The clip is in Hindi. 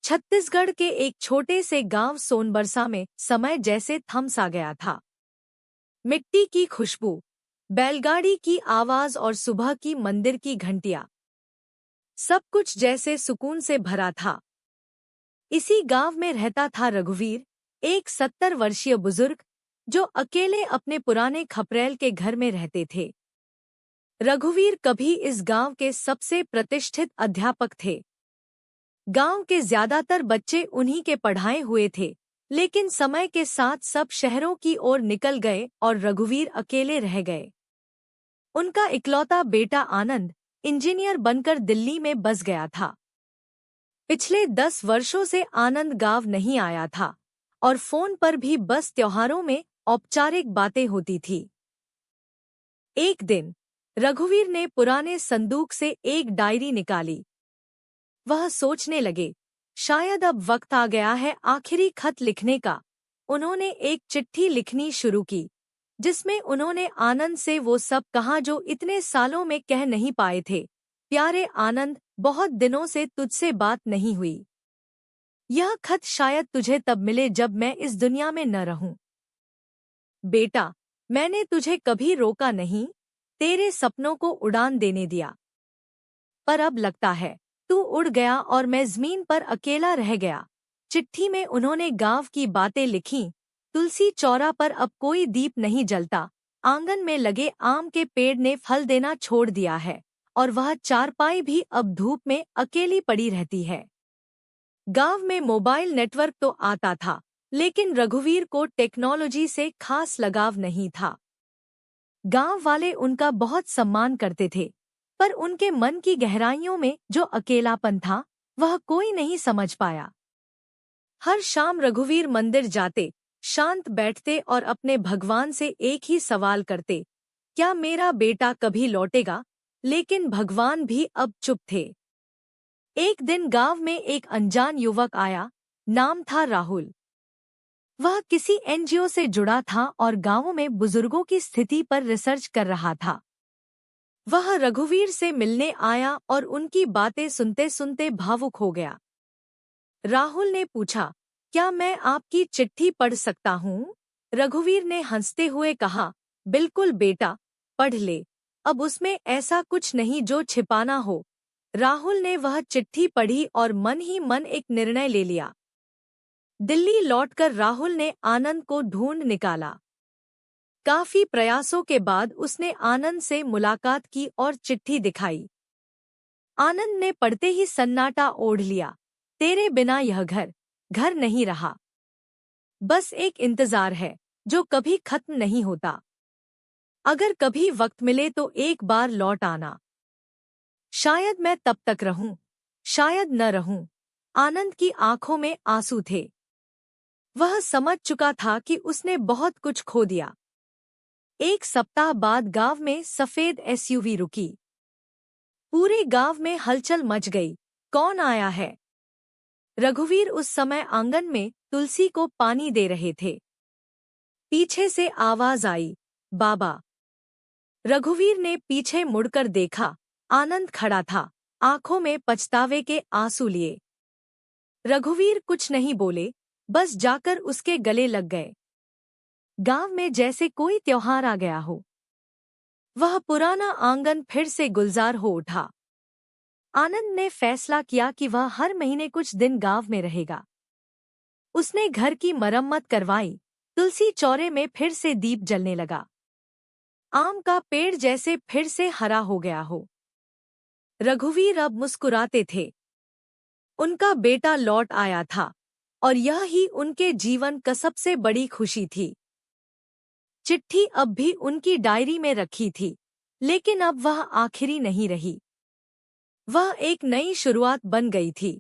छत्तीसगढ़ के एक छोटे से गांव सोनबरसा में समय जैसे थम सा गया था। मिट्टी की खुशबू, बैलगाड़ी की आवाज और सुबह की मंदिर की घंटियां, सब कुछ जैसे सुकून से भरा था। इसी गांव में रहता था रघुवीर, एक 70 वर्षीय बुजुर्ग जो अकेले अपने पुराने खपरेल के घर में रहते थे। रघुवीर कभी इस गांव के सबसे प्रतिष्ठित अध्यापक थे। गांव के ज्यादातर बच्चे उन्हीं के पढ़ाए हुए थे, लेकिन समय के साथ सब शहरों की ओर निकल गए और रघुवीर अकेले रह गए। उनका इकलौता बेटा आनंद इंजीनियर बनकर दिल्ली में बस गया था। पिछले 10 वर्षों से आनंद गांव नहीं आया था और फोन पर भी बस त्योहारों में औपचारिक बातें होती थी। एक दिन रघुवीर ने पुराने संदूक से एक डायरी निकाली। वह सोचने लगे, शायद अब वक्त आ गया है आखिरी खत लिखने का। उन्होंने एक चिट्ठी लिखनी शुरू की, जिसमें उन्होंने आनंद से वो सब कहा जो इतने सालों में कह नहीं पाए थे। प्यारे आनंद, बहुत दिनों से तुझसे बात नहीं हुई। यह खत शायद तुझे तब मिले जब मैं इस दुनिया में न रहूं। बेटा, मैंने तुझे कभी रोका नहीं, तेरे सपनों को उड़ान देने दिया। पर अब लगता है तू उड़ गया और मैं जमीन पर अकेला रह गया। चिट्ठी में उन्होंने गांव की बातें लिखीं। तुलसी चौरा पर अब कोई दीप नहीं जलता, आंगन में लगे आम के पेड़ ने फल देना छोड़ दिया है और वह चारपाई भी अब धूप में अकेली पड़ी रहती है। गांव में मोबाइल नेटवर्क तो आता था, लेकिन रघुवीर को टेक्नोलॉजी से खास लगाव नहीं था। गांव वाले उनका बहुत सम्मान करते थे, पर उनके मन की गहराइयों में जो अकेलापन था, वह कोई नहीं समझ पाया। हर शाम रघुवीर मंदिर जाते, शांत बैठते और अपने भगवान से एक ही सवाल करते, क्या मेरा बेटा कभी लौटेगा? लेकिन भगवान भी अब चुप थे। एक दिन गांव में एक अनजान युवक आया, नाम था राहुल। वह किसी एनजीओ से जुड़ा था और गांवों में बुजुर्गों की स्थिति पर रिसर्च कर रहा था। वह रघुवीर से मिलने आया और उनकी बातें सुनते सुनते भावुक हो गया। राहुल ने पूछा, क्या मैं आपकी चिट्ठी पढ़ सकता हूँ? रघुवीर ने हंसते हुए कहा, बिल्कुल बेटा, पढ़ ले। अब उसमें ऐसा कुछ नहीं जो छिपाना हो। राहुल ने वह चिट्ठी पढ़ी और मन ही मन एक निर्णय ले लिया। दिल्ली लौटकर राहुल ने आनंद को ढूंढ निकाला। काफी प्रयासों के बाद उसने आनंद से मुलाकात की और चिट्ठी दिखाई। आनंद ने पढ़ते ही सन्नाटा ओढ़ लिया। तेरे बिना यह घर घर नहीं रहा। बस एक इंतजार है जो कभी खत्म नहीं होता। अगर कभी वक्त मिले तो एक बार लौट आना। शायद मैं तब तक रहूं, शायद न रहूं। आनंद की आंखों में आंसू थे। वह समझ चुका था कि उसने बहुत कुछ खो दिया। एक सप्ताह बाद गांव में सफेद एसयूवी रुकी। पूरे गांव में हलचल मच गई। कौन आया है? रघुवीर उस समय आंगन में तुलसी को पानी दे रहे थे। पीछे से आवाज आई, बाबा। रघुवीर ने पीछे मुड़कर देखा। आनंद खड़ा था, आंखों में पछतावे के आंसू लिए। रघुवीर कुछ नहीं बोले, बस जाकर उसके गले लग गए। गांव में जैसे कोई त्योहार आ गया हो। वह पुराना आंगन फिर से गुलजार हो उठा। आनंद ने फैसला किया कि वह हर महीने कुछ दिन गांव में रहेगा। उसने घर की मरम्मत करवाई। तुलसी चौरे में फिर से दीप जलने लगा। आम का पेड़ जैसे फिर से हरा हो गया हो। रघुवीर अब मुस्कुराते थे। उनका बेटा लौट आया था और यह ही उनके जीवन का सबसे बड़ी खुशी थी। चिट्ठी अब भी उनकी डायरी में रखी थी, लेकिन अब वह आखिरी नहीं रही। वह एक नई शुरुआत बन गई थी।